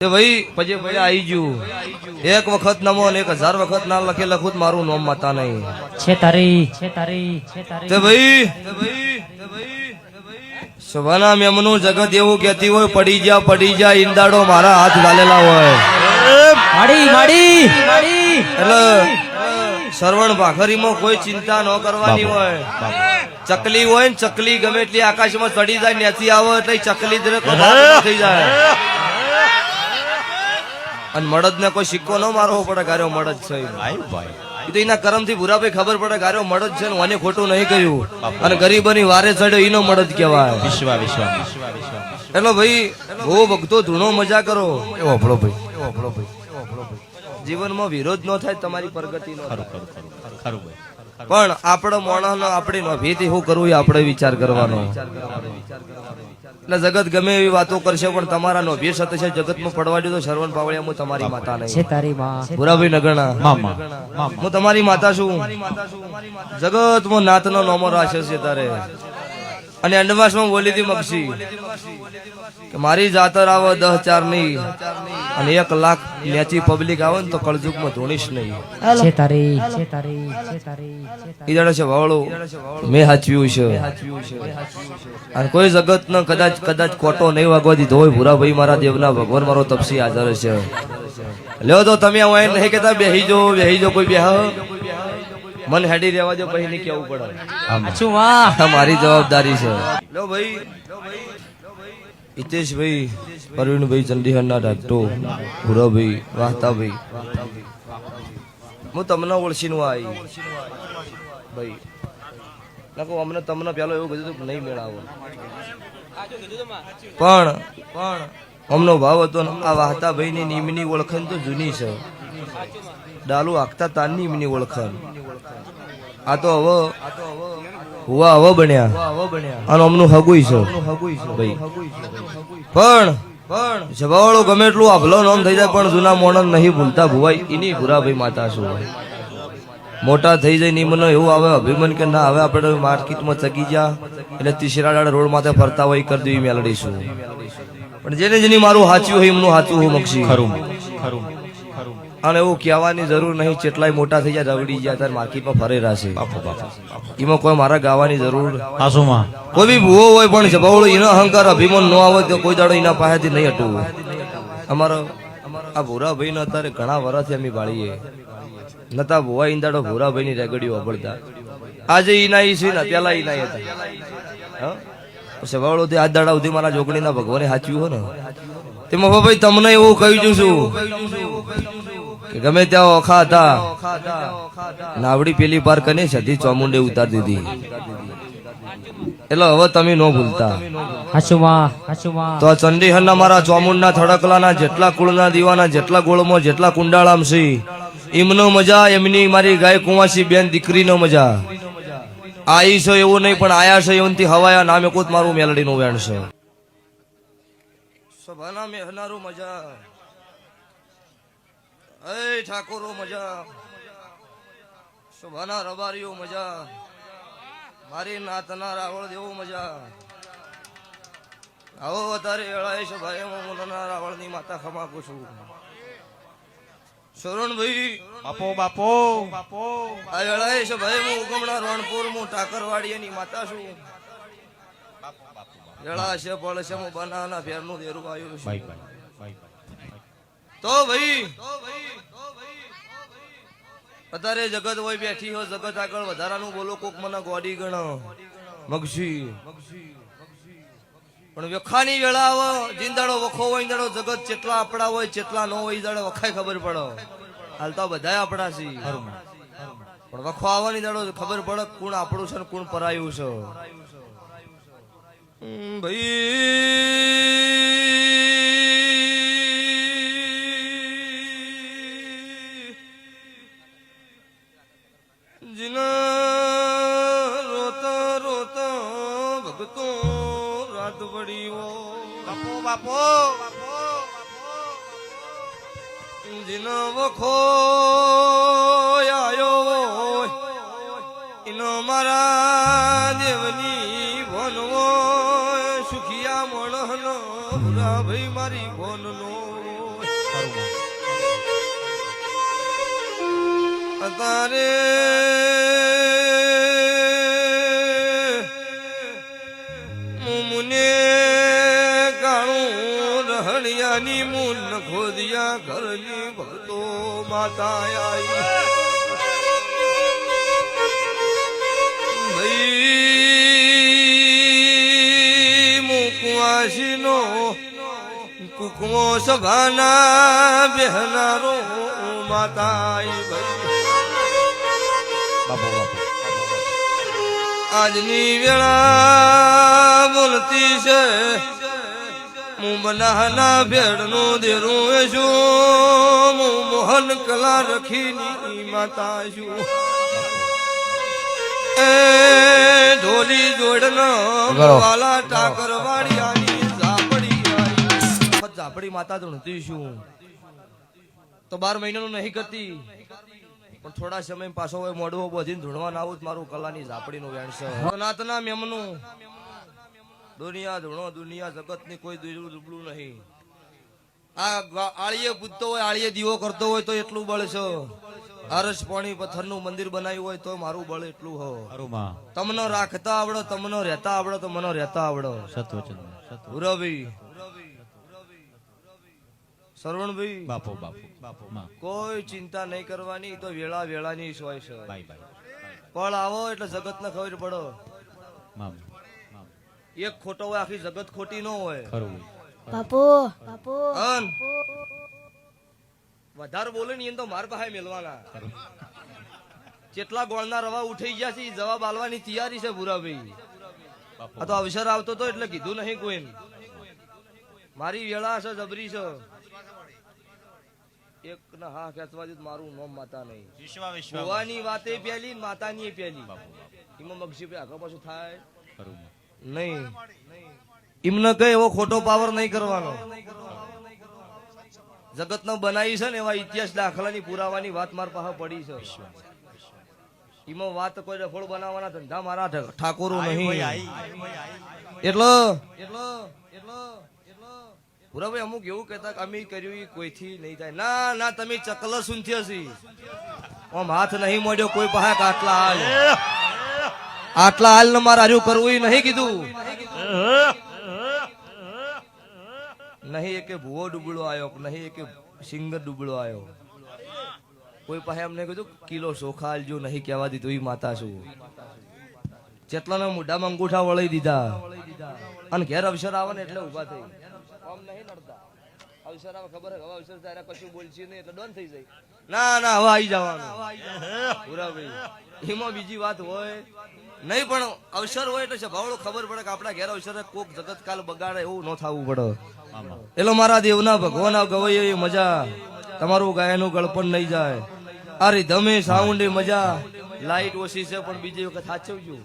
ભાઈ પછી ભાઈ આવી ગયું એક વખત નમો ને 1000 વખત ના લખે લખું મારું નામ માતા નહીં છે તારી તે ભાઈ સવાના મેમનું જગત એવું કહેતી હોય પડી જા ઈંદાડો મારા હાથ ગાલેલા હોય એટલે સરવણ ભાખરીમાં કોઈ ચિંતા ન કરવાની હોય ચકલી હોય ને ચકલી ગમે એટલી આકાશમાં ચડી જાય નેથી આવે એટલે ચકલી થઈ જાય અને મળદ ને કોઈ સિક્કો ન મારવો પડે ગાર્યો મળદ છે એ તો એના કર્મ થી ભૂરાભાઈ ખબર પડે ગાર્યો મળદ છે ને ખોટું નહીં કર્યું અને ગરીબની વારે ચડ્યો એનો મળદ કહેવાય એટલે ભાઈ બહુ ભક્તો ધૂણો મજા કરો એવો ભળો ભાઈ જીવનમાં વિરોધ ન થાય તમારી પ્રગતિ નો પણ આપણો માણસ આપણી નોભીથી શું કરવું એ આપણે વિચાર કરવાનો એટલે જગત ગમે એવી વાતો કરશે પણ તમારા નોભી સાથે છે જગતમાં પડવા દો તો શરવણ પાવળિયા હું તમારી માતા નહીં ભૂરાભાઈ નગણા હું તમારી માતા છું જગતમાં નાતનો નોમો રાશે છે તારે અને અંડમાસમાં બોલી હતી મક્ષી કે મારી જાતર આવે 10,000 ની અને 1 લાખ નેચી પબ્લિક આવે ને તો કળજુગમાં ધોણીશ નહીં ઈદાડે છે વાવળો મેં હાચવ્યું છે અને કોઈ જગત ને કદાચ કોટો નહીં વાગવા દીધો હોય ભૂરાભાઈ મારા દેવના ભગવાન મારો તપસી હાજર છે લ્યો તો તમે નહીં કેતા બેહી જો કોઈ બેહ મન હેડી રહેવા દો પછી નહીં કેવું પડે મારી જવાબદારી છે લો ભાઈ હિતેશભાઈ પ્રવીણભાઈ ચંડીહરના ડાક્ટો ભૂરાભાઈ વાહતાભાઈ હું તમને ઓળખીને આવી ભાઈ નાખો અમને તમને પેલો એવું કીધું નહીં મેળાવો પણ અમનો ભાવ હતો આ વાહતાભાઈ ની નીમની ઓળખાણ તો જૂની છે ડાલુ આખતા તાન નીમની ઓળખાણ આ તો હવે બન્યા અને અમનું હગુઈ છે ભાઈ પણ જવાવાળો ગમે એટલું આભલો નામ થઈ જાય પણ જૂના મોણન નહીં ભૂલતા ભુવાઈ એની ભૂરાભાઈ માતા શું મોટા થઈ જાય નિમનો એવું આવે અભિમન કે ના હવે આપણે માર્કેટમાં ચગી જા એટલે તીસરા રોડ માથે ફરતા હોય કરી દેવી મેલડીશું પણ જેની મારું સાચું હોય એમનું સાચું હું મક્ષી ખરું અને એવું કહેવાની જરૂર નહીં કેટલાય મોટા થઈ જાય રવડી જાય ત્યારે માર્કેટમાં ફરે રહેશે એમાં કોઈ મારા ગાવાની જરૂર કોઈ બી ભૂવો હોય પણ જબાવળો એનો અહંકાર અભિમાન ન આવે તો કોઈ દાડો એના પાસેથી નહીં હટવું અમારો આ ભૂરાભાઈ ને અત્યારે ઘણા વર્ષથી અમે બાળીએ નતા ભુવા ઈંદાડો ભૂરાભાઈ ની રેગડીઓ અબળતા આજે ઈના ઈ છે ને પેલા ઈના હતા સવાળો થી આજ દાડા સુધી મારા જોગણીના ભગવાને સાચ્યું હો ને તેમાં ભાઈ તમને એવું કહી છું કે ગમે ત્યાં ઓખા હતા નાવડી પેલી પાર કને સધી ચોમુંડે ઉતાર દીધી એટલે હવે તમે ન ભૂલતા તો ચંડીહરના મારા ચોમુંડના થડકલાના જેટલા કુળના દીવાના જેટલા ગોળમાં જેટલા કુંડાળામ છે એમનો મજા એમની મારી ગાય કુંવાસી બેન દીકરીનો મજા આઈ છે એવું નહીં પણ આયા છે એવું હવાયા નામે કોત મારું મેલડીનું વેણ છે સભાના મેહનારો મજા એ ઠાકોરો મજા સભાના રબારીઓ મજા મારી નાતના રાવળ દેવો મજા આવો વધારે એળાય છે ભાઈ હું રાવળ ની માતા ખમાકું છું શરણભાઈ બાપો આ એળાય છે ભાઈ હું ઉગમણા રણપુર હું ટાકરવાડી ની માતા છું એળા છે પળ છે હું બનાના ફેરનું દેરું આવ્યું છે તો ભાઈ અત્યારે જગત હોય બેઠી હોય જગત આગળ વધારાનું બોલો કોક મને ગોડી ગણો મગસી પણ વેખાની વેળા આવે જીંદાડો વખો હોય દાડો જગત જેટલા આપડા હોય જેટલા ન હોય દાડો વખાય ખબર પડે હાલ તો બધા આપડા છે પણ વખો આવવાની દાડો ખબર પડે કોણ આપણું છે ને કોણ પરાયું છે ભાઈ જીના રોતા રોતા ભગતો રાત પડીઓ બાપો જીનો વખો આયો એનો મારા દેવની ભણવો સુખિયા મણનો ભૂરા ભાઈ મારી ભોનનો તારે મુને કાણું રહણિયાની મુન ખોદિયા ઘરની ભક્તો માતા આવી ભાઈ મુકવાસીનો કુકમો સભાના બેહનારો માતા આવી ભાઈ આજની વેળા બોલતી છે હું બનાના ભેડનું દેરું છું હું મોહન કલા રખીની માતા છું એ ઢોલી જોડનો વાલા ટાકર વાડિયાની ઝાપડી માતા ધૂણતી છું તો 12 મહિનાનું નહીં કરતી પણ થોડા સમય પાછો હોય મોડવો બોધીને ધૂણવા ના આવું મારું કલાની ઝાપડીનું વેણ છે નાતના મેમનું દુનિયા ધૂણો દુનિયા જગતની કોઈ દુબળું નહીં આ આળીએ પૂજતો હોય આળીએ દીવો કરતો હોય તો એટલું બળ છે અરસ પાણી પથ્થરનું મંદિર બનાવ્યું હોય તો મારું બળ એટલું હો તમને રાખતા આવડો તમને રહેતા આવડો તો મને રહેતા આવડો સતવચન ભૂરાભાઈ સરવણભાઈ બાપો કોઈ ચિંતા નહીં કરવાની તો વેળા વેળાની હોય છે પણ આવો એટલે જગત ને ખબર પડો એક ખોટો હોય આખી જગત ખોટી ન હોય વધારે બોલે ને તો માર પાસે મેલવાના જેટલા ગોળના રવા ઉઠી ગયા છે જવાબ આલવાની તૈયારી છે ભૂરાભાઈ આ તો અવસર આવતો તો એટલે કીધું નહીં કોઈ મારી વેળા છે જબરી છે એક ના હા ખેંચવા દીધું મારું નામ માતા નહીં ભુવાની વાતે પેલી માતાની પેલી એમાં મગજી આગળ પાછું થાય નહીં એમને કઈ એવો ખોટો પાવર નહીં કરવાનો જગત નો બનાવી છે ને એવા ઇતિહાસ દાખલાની પુરાવાની વાત માર પાસે પડી છે એમાં વાત કોઈ રફોડ બનાવવાના ધંધા મારા ઠાકોરો નહીં એટલો પુરાભાઈ અમુક એવું કહેતા કે અમે કર્યું કોઈથી નહીં થાય ના ના તમે ચકલ સુનથી હશી આમ હાથ નહીં મોડ્યો કોઈ પાસે આટલા હાલ ને મારે હાર્યું કરવું નહીં કીધું નહીં એકે ભૂવો ડૂબળો આવ્યો નહીં એકે સિંગર ડૂબળો આવ્યો કોઈ પાસે એમને કીધું કિલો ચોખા આલજો નહીં કહેવા દીધું એ માતા છું જેટલાના મોઢામાં અંગૂઠા વળી દીધા અને ઘેર અવસર આવે ને એટલે ઉભા થઈ આમ નહીં નડતા અવસર આવે ખબર હવે અવસર તારા કશું બોલશે નહીં એટલે ડોન થઈ જાય ના ના હવે આવી જવાનું પૂરા ભાઈ એમાં બીજી વાત હોય નહીં પણ અવસર હોય એટલે સ્વભાવડો ખબર પડે કે આપણા ઘેર અવસર કોક જગત કાલ બગાડે એવું ન થવું પડે એટલે મારા દેવના ભગવાન ગવાય એ મજા તમારું ગાયનું ગળપણ નહીં જાય આ રીધમે સાઉન્ડ મજા લાઈટ ઓછી છે પણ બીજી વખત સાચવજો